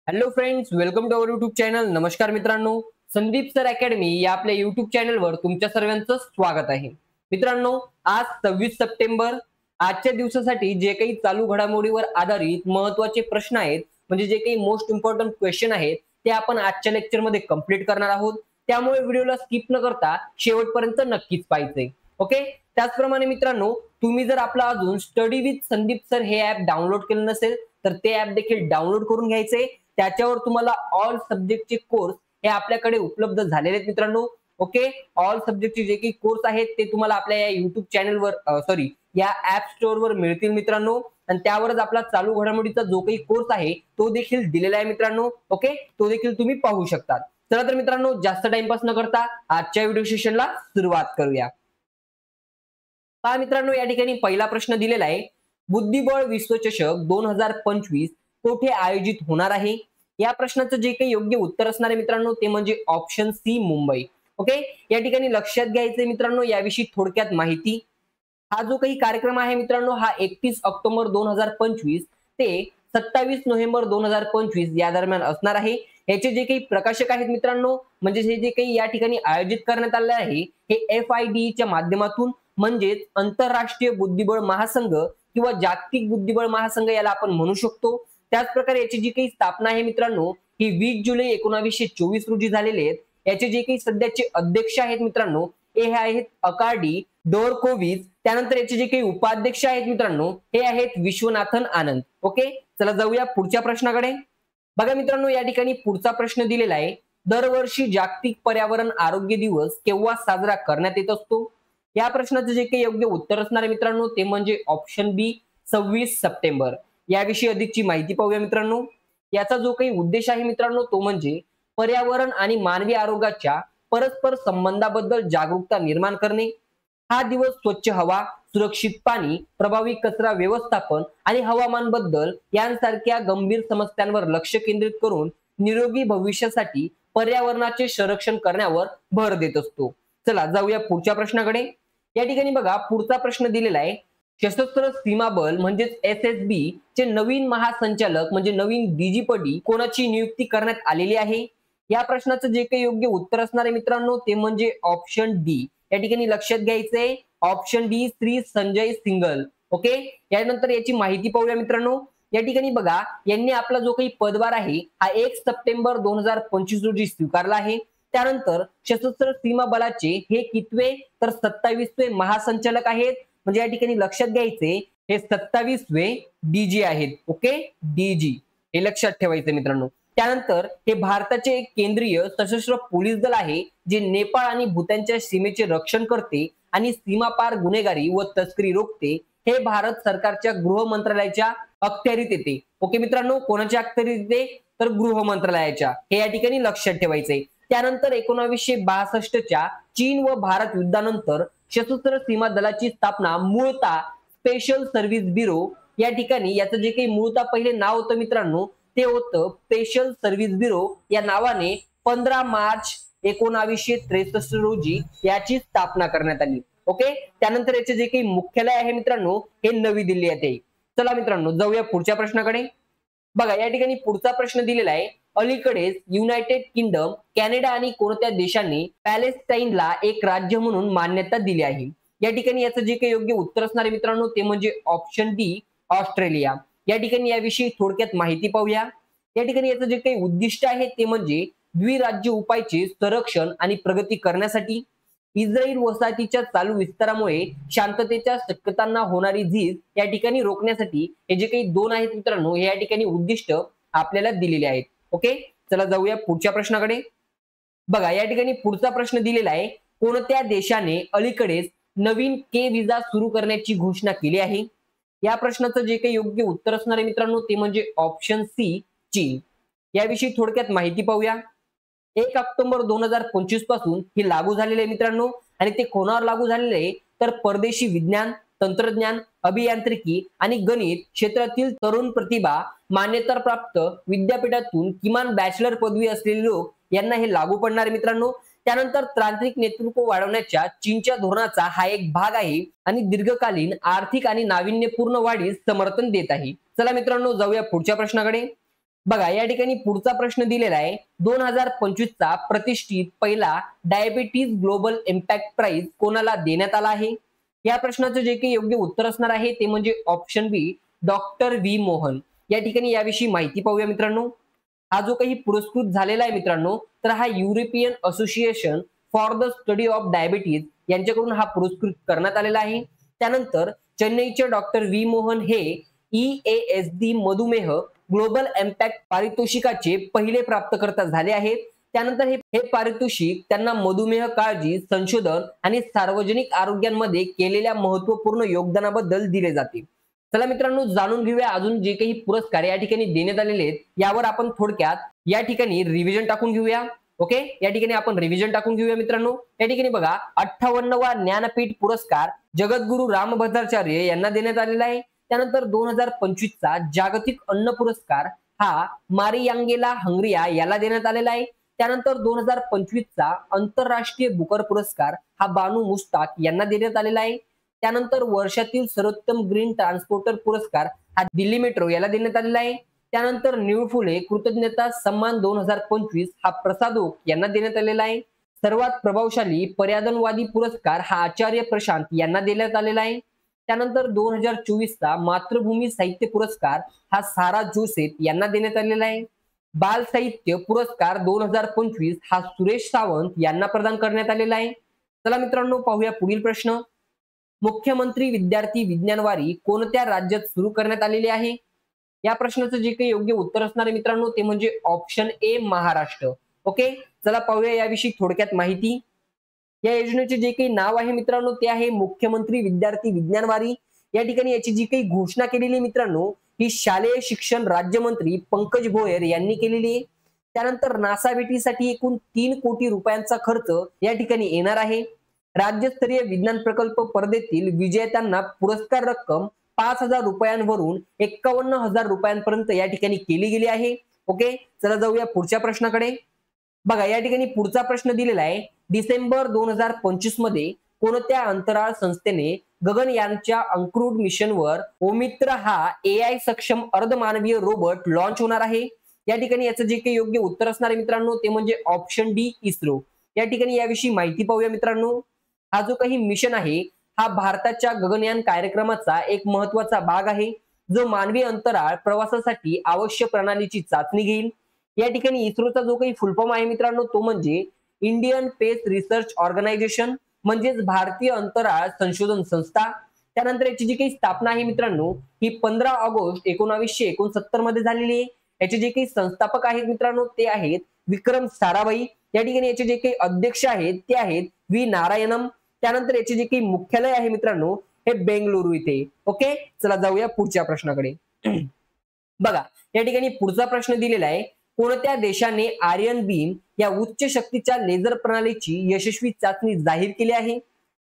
Hello friends, welcome to our YouTube channel. नमस्कार मित्रांनो, Sandeep sir academy या आपल्या युट्यूब चॅनलवर तुमच्या सर्वांचं स्वागत आहे. मित्रांनो, आज 26 सप्टेंबर. आजच्या दिवसासाठी जे काही चालू घडामोडीवर आधारित महत्त्वाचे प्रश्न आहेत, म्हणजे जे काही मोस्ट इम्पॉर्टंट क्वेश्चन आहेत, ते आपण आजच्या लेक्चरमध्ये कंप्लीट करणार आहोत. त्यामुळे व्हिडिओला स्किप न करता शेवटपर्यंत नक्कीच पाहायचे. ओके. त्याचप्रमाणे मित्रांनो, तुम्ही जर आपला अजून स्टडी विथ संदीप सर हे ॲप डाउनलोड केलं नसेल तर ते ॲप देखील डाउनलोड करून घ्यायचे. त्याच्यावर तुम्हाला ऑल सब्जेक्टचे कोर्स हे आपल्याकडे उपलब्ध झालेले आहेत मित्रांनो. ओके. ऑल सब्जेक्टचे जे काही कोर्स आहेत ते तुम्हाला आपल्या या युट्यूब चॅनलवर या ऍप स्टोअरवर मिळतील मित्रांनो. आणि त्यावरच आपला चालू घडामोडीचा जो काही कोर्स आहे तो देखील दिलेला आहे मित्रांनो. ओके. तो देखील तुम्ही पाहू शकता. चला तर मित्रांनो, जास्त टाइमपास न करता आजच्या व्हिडिओ सेशनला सुरुवात करूया. पहा मित्रांनो, या ठिकाणी पहिला प्रश्न दिलेला आहे. बुद्धिबळ विश्वचषक 2025 कोठे आयोजित होणार आहे? या प्रश्नाचं जे काही योग्य उत्तर असणार आहे मित्रांनो ते म्हणजे ऑप्शन सी, मुंबई. ओके. या ठिकाणी लक्षात घ्यायचंय मित्रांनो, याविषयी थोडक्यात माहिती. हा जो काही कार्यक्रम आहे मित्रांनो, हा 31 ऑक्टोबर 2025 ते 27 नोव्हेंबर 2025 या दरम्यान असणार आहे. याचे जे काही प्रकाशक आहेत मित्रांनो, म्हणजे हे जे काही या ठिकाणी आयोजित करण्यात आले आहे हे FIDE च्या माध्यमातून, म्हणजेच आंतरराष्ट्रीय बुद्धिबळ महासंघ किंवा जागतिक बुद्धिबळ महासंघ याला आपण म्हणू शकतो. त्याच प्रकारे याची जी काही स्थापना आहे मित्रांनो ही 20 जुलै 1924 रोजी झालेली आहे. याचे जे काही सध्याचे अध्यक्ष आहेत मित्रांनो हे आहेत अकार्डी डोरकोविच. त्यानंतर याचे जे काही उपाध्यक्ष आहेत मित्रांनो हे आहेत विश्वनाथन आनंद. ओके. चला जाऊया पुढच्या प्रश्नाकडे. बघा मित्रांनो, या ठिकाणी पुढचा प्रश्न दिलेला आहे. दरवर्षी जागतिक पर्यावरण आरोग्य दिवस केव्हा साजरा करण्यात येत असतो? या प्रश्नाचं जे काही योग्य उत्तर असणार आहे मित्रांनो ते म्हणजे ऑप्शन बी, 26 सप्टेंबर. याविषयी अधिकची माहिती पाहूया मित्रांनो. याचा जो काही उद्देश आहे मित्रांनो तो म्हणजे पर्यावरण आणि मानवी आरोग्याच्या परस्पर संबंधाबद्दल जागरूकता निर्माण करणे. हा दिवस स्वच्छ हवा, सुरक्षित पाणी, प्रभावी कचरा व्यवस्थापन आणि हवामान बदल यांसारख्या गंभीर समस्यांवर लक्ष केंद्रित करून निरोगी भविष्यासाठी पर्यावरणाचे संरक्षण करण्यावर भर देत असतो. चला जाऊया पुढच्या प्रश्नाकडे. या ठिकाणी बघा पुढचा प्रश्न दिलेला आहे. सशस्त्र सीमा बल म्हणजेच SSB चे नवीन महासंचालक म्हणजे नवीन DG कोणाची नियुक्ती करण्यात आलेली आहे? या प्रश्नाचं जे काही योग्य उत्तर असणार आहे मित्रांनो ते म्हणजे ऑप्शन डी. या ठिकाणी लक्षात घ्यायचंय option D, Shri Sanjay single. Okay. यानंतर याची माहिती पाहूया मित्रांनो. या ठिकाणी बघा यांनी आपला जो काही पदभार आहे हा 1 सप्टेंबर 2025 रोजी स्वीकारला आहे. त्यानंतर सशस्त्र सीमा बलाचे हे कितवे तर 27वे महासंचालक आहेत. म्हणजे या ठिकाणी लक्षात घ्यायचे हे 27वे DG आहेत. ओके. DG हे लक्षात ठेवायचं मित्रांनो. त्यानंतर हे भारताचे एक केंद्रीय सशस्त्र पोलीस दल आहे जे नेपाळ आणि भूतानच्या सीमेचे रक्षण करते आणि सीमापार गुन्हेगारी व तस्करी रोखते. हे भारत सरकारच्या गृह मंत्रालयाच्या अखत्यारीत येते. ओके मित्रांनो, कोणाच्या अखत्यारीत येते तर गृह मंत्रालयाच्या. हे या ठिकाणी लक्षात ठेवायचंय. त्यानंतर 1962च्या चीन व भारत युद्धानंतर सशस्त्र सीमा दलाची स्थापना मूळतः स्पेशल सर्व्हिस ब्युरो या ठिकाणी, याचं जे काही मूळतः पहिले नाव होतं मित्रांनो ते होतं स्पेशल सर्व्हिस ब्युरो या नावाने 15 मार्च 1963 रोजी याची स्थापना करण्यात आली. ओके. त्यानंतर याचे जे काही मुख्यालय आहे मित्रांनो हे नवी दिल्ली येथे. चला मित्रांनो जाऊया पुढच्या प्रश्नाकडे. बघा या ठिकाणी पुढचा प्रश्न दिलेला आहे. अलीकडेच युनायटेड किंगडम, कॅनडा आणि कोणत्या देशांनी पॅलेस्टाईनला एक राज्य म्हणून मान्यता दिली आहे? या ठिकाणी याचं जे काही योग्य उत्तर असणार आहे मित्रांनो ते म्हणजे ऑप्शन डी, ऑस्ट्रेलिया. या ठिकाणी याविषयी थोडक्यात माहिती पाहूया. या ठिकाणी याचं जे काही उद्दिष्ट आहे ते म्हणजे द्विराज्य उपायाचे संरक्षण आणि प्रगती करण्यासाठी, इस्रायल वसाहतीच्या चालू विस्तारामुळे शांततेच्या शक्यतांना होणारी झीज या ठिकाणी रोखण्यासाठी हे जे काही दोन आहेत मित्रांनो हे या ठिकाणी उद्दिष्ट आपल्याला दिलेले आहेत. ओके. चला जाऊया पुढच्या प्रश्नाकडे. बघा या ठिकाणी पुढचा प्रश्न दिलेला आहे. कोणत्या देशाने अलीकडेच नवीन के विजा सुरू करण्याची घोषणा केली आहे? या प्रश्नाचं जे काही योग्य उत्तर असणार आहे मित्रांनो ते म्हणजे ऑप्शन सी, चीन. याविषयी थोडक्यात माहिती पाहूया. 1 ऑक्टोबर 2025 पासून हे लागू झालेले आहे मित्रांनो. आणि ते कोणावर लागू झालेले आहे तर परदेशी विज्ञान, तंत्रज्ञान, अभियांत्रिकी आणि गणित क्षेत्रातील तरुण प्रतिभा मान्यताप्राप्त विद्यापीठातून किमान बॅचलर पदवी असलेले लोक यांना हे लागू पडणार आहे मित्रांनो. त्यानंतर तांत्रिक नेतृत्व वाढवण्याच्या चीनच्या धोरणाचा हा एक भाग आहे आणि दीर्घकालीन आर्थिक आणि नाविन्यपूर्ण वाढीस समर्थन देत आहे. चला मित्रांनो जाऊया पुढच्या प्रश्नाकडे. बघा या ठिकाणी पुढचा प्रश्न दिलेला आहे 2025 चा प्रतिष्ठित पहिला डायबिटीज ग्लोबल इम्पॅक्ट प्राइज कोणाला देण्यात आला आहे? या प्रश्नाचं जे काही योग्य उत्तर असणार आहे ते म्हणजे ऑप्शन बी डॉक्टर व्ही मोहन. या ठिकाणी याविषयी माहिती पाहूया मित्रांनो. हा जो काही पुरस्कृत झालेला आहे मित्रांनो, तर हा European association for the study of diabetes यांच्याकडून हा पुरस्कृत करण्यात आलेला आहे. त्यानंतर चेन्नईचे डॉक्टर व्ही मोहन हे EASD मधुमेह ग्लोबल इम्पॅक्ट पारितोषिकाचे पहिले प्राप्तकर्ता झाले आहेत. त्यानंतर हे पारितोषिक त्यांना मधुमेह काळजी संशोधन आणि सार्वजनिक आरोग्यामध्ये केलेल्या महत्त्वपूर्ण योगदानाबद्दल दिले जाते. चला मित्रांनो जाणून घेऊया अजून जे काही पुरस्कार या ठिकाणी देण्यात आलेले आहेत यावर आपण थोडक्यात या ठिकाणी रिव्हिजन टाकून घेऊया. ओके, या ठिकाणी आपण रिव्हिजन टाकून घेऊया मित्रांनो. या ठिकाणी बघा 58वा ज्ञानपीठ पुरस्कार जगद्गुरू रामभद्राचार्य यांना देण्यात आलेला आहे. त्यानंतर 2025 चा जागतिक अन्न पुरस्कार हा मारियांगेला हंगरिया याला देण्यात आलेला आहे. त्यानंतर 2025 चा आंतरराष्ट्रीय बुकर पुरस्कार हा बानू मुस्ताक यांना देण्यात आलेला आहे. त्यानंतर वर्षातील सर्वोत्तम ग्रीन ट्रान्सपोर्टर पुरस्कार हा दिल्ली मेट्रो याला देण्यात आलेला आहे. त्यानंतर निळू फुले कृतज्ञता सन्मान 2025 हा प्रसाद ओक यांना देण्यात आलेला आहे. सर्वात प्रभावशाली पर्यावरणवादी पुरस्कार हा आचार्य प्रशांत यांना देण्यात आलेला आहे. त्यानंतर 2024 चा मातृभूमी साहित्य पुरस्कार हा सारा जोसेफ यांना देण्यात आलेला आहे. बाल साहित्य पुरस्कार 2025 हा सुरेश सावंत यांना प्रदान करण्यात आलेला आहे. चला मित्रांनो पाहूया पुढील प्रश्न. मुख्यमंत्री विद्यार्थी विज्ञान वारी कोणत्या राज्यात सुरू करण्यात आलेली आहे? या प्रश्नाचं जे काही योग्य उत्तर असणार आहे मित्रांनो ते म्हणजे ऑप्शन ए महाराष्ट्र. ओके, चला पाहूया याविषयी थोडक्यात माहिती. या योजनेचे जे काही नाव आहे मित्रांनो ते आहे मुख्यमंत्री विद्यार्थी विज्ञान वारी. या ठिकाणी याची जी काही घोषणा केलेली मित्रांनो ही शालेय शिक्षण राज्यमंत्री पंकज भोयर यांनी केलेली आहे. त्यानंतर नासा भेटीसाठी एकूण 3 कोटी रुपयांचा खर्च या ठिकाणी येणार आहे. राज्यस्तरीय विज्ञान प्रकल्प स्पर्धेतील विजेत्यांना पुरस्कार रक्कम 5,000 रुपयांवरून 51,000 रुपयांपर्यंत या ठिकाणी केली गेली आहे. ओके, चला जाऊया पुढच्या प्रश्नाकडे. बघा या ठिकाणी पुढचा प्रश्न दिलेला आहे डिसेंबर 2025 मध्ये कोणत्या अंतराळ संस्थेने गगनयानच्या अंक्रूड मिशनवर ओमित्र हा AI सक्षम अर्धमानवीय रोबोट लॉन्च होणार आहे? या ठिकाणी याचं जे काही योग्य उत्तर असणार आहे मित्रांनो ते म्हणजे ऑप्शन डी इस्रो. या ठिकाणी याविषयी माहिती पाहूया मित्रांनो. हा जो काही मिशन आहे हा भारताच्या गगनयान कार्यक्रमाचा एक महत्वाचा भाग आहे जो मानवी अंतराळ प्रवासासाठी आवश्यक प्रणालीची चाचणी घेईल. या ठिकाणी इस्रोचा जो काही फुल फॉर्म आहे मित्रांनो तो म्हणजे इंडियन स्पेस रिसर्च ऑर्गनायझेशन म्हणजेच भारतीय अंतराळ संशोधन संस्था. त्यानंतर याची जी काही स्थापना आहे मित्रांनो ही 15 ऑगस्ट 1969 मध्ये झालेली आहे. याचे जे काही संस्थापक आहेत मित्रांनो ते आहेत विक्रम साराभाई. या ठिकाणी याचे जे काही अध्यक्ष आहेत ते आहेत व्ही नारायणम. त्यानंतर याचे जे काही मुख्यालय आहे मित्रांनो हे बेंगलुरू इथे. ओके, चला जाऊया पुढच्या प्रश्नाकडे. बघा या ठिकाणी पुढचा प्रश्न दिलेला आहे कोणत्या देशाने आर्यन बीम या उच्च शक्तीच्या लेझर प्रणालीची यशस्वी चाचणी जाहीर केली आहे?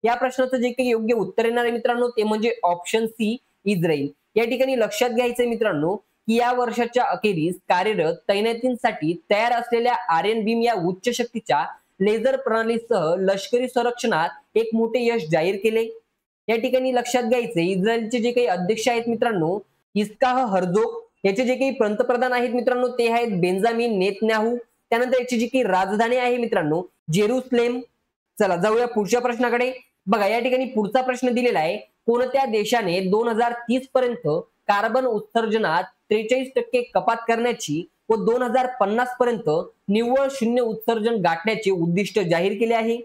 या प्रश्नाचं जे काही योग्य उत्तर येणार आहे मित्रांनो ते म्हणजे ऑप्शन सी इस्रायल. या ठिकाणी लक्षात घ्यायचंय मित्रांनो की या वर्षाच्या अखेरीस कार्यरत तैनातींसाठी तयार असलेल्या आर्यन बीम या उच्च शक्तीच्या लेझर प्रणालीसह लष्करी संरक्षणात एक मोठे यश जाहीर केले. या ठिकाणी लक्षात घ्यायचे इस्रायलचे जे काही अध्यक्ष आहेत मित्रांनो इस्काह हर्जोग. याचे जे काही पंतप्रधान आहेत मित्रांनो ते आहेत बेंजामिन नेतन्याहू. त्यानंतर याची जी काही राजधानी आहे मित्रांनो जेरुसलेम. चला जाऊया पुढच्या प्रश्नाकडे. बघा या ठिकाणी पुढचा प्रश्न दिलेला आहे कोणत्या देशाने 2030 पर्यंत कार्बन उत्सर्जनात 43% कपात करण्याची व 2050 पर्यंत निव्वळ शून्य उत्सर्जन गाठण्याचे उद्दिष्ट जाहीर केले आहे?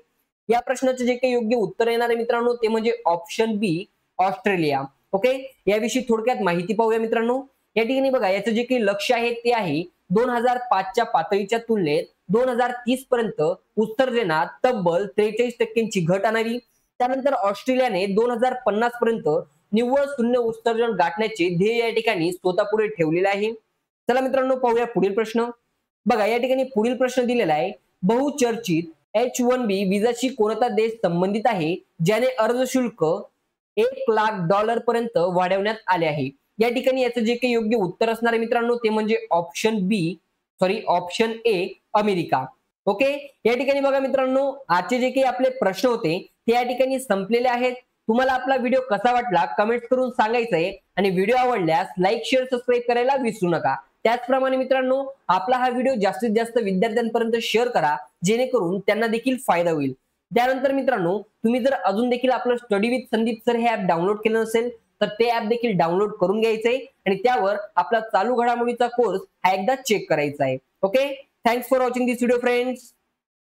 या प्रश्नाचे जे काही योग्य उत्तर येणार आहे मित्रांनो ते म्हणजे ऑप्शन बी ऑस्ट्रेलिया. ओके, याविषयी थोडक्यात माहिती पाहूया मित्रांनो. या ठिकाणी बघा याचं जे काही लक्ष्य आहे ते आहे 2005च्या पातळीच्या तुलनेत 2030 पर्यंत उत्सर्जनात तब्बल 43%ची घट आणावी. त्यानंतर ऑस्ट्रेलियाने 2050 पर्यंत निव्वळ शून्य उत्सर्जन गाठण्याचे ध्येय या ठिकाणी स्वतःपुढे ठेवलेले आहे. चला मित्रांनो पाहूया पुढील प्रश्न. बघा या ठिकाणी पुढील प्रश्न दिलेला आहे बहुचर्चित H1B विजाशी कोणता देश संबंधित आहे ज्याने अर्ज शुल्क $1,00,000 पर्यंत वाढवण्यात आले आहे? या ठिकाणी याचं जे काही योग्य उत्तर असणार आहे मित्रांनो ते म्हणजे ऑप्शन ए अमेरिका. ओके, या ठिकाणी बघा मित्रांनो आजचे जे काही आपले प्रश्न होते ते या ठिकाणी संपलेले आहेत. तुम्हाला आपला व्हिडिओ कसा वाटला कमेंट करून सांगायचंय आणि व्हिडिओ आवडल्यास लाईक शेअर सबस्क्राईब करायला विसरू नका. त्याचप्रमाणे मित्रांनो, आपला हा व्हिडिओ जास्तीत जास्त विद्यार्थ्यांपर्यंत शेअर करा, जेणेकरून त्यांना देखील फायदा होईल. त्यानंतर मित्रांनो, तुम्ही जर अजून देखील आपलं स्टडी विथ संदीप सर हे ऍप डाउनलोड केलं नसेल तर ते ऍप देखील डाउनलोड करून घ्यायचंय आणि त्यावर आपला चालू घडामोडीचा कोर्स हा एकदा चेक करायचा आहे. Okay, thanks for watching this video friends.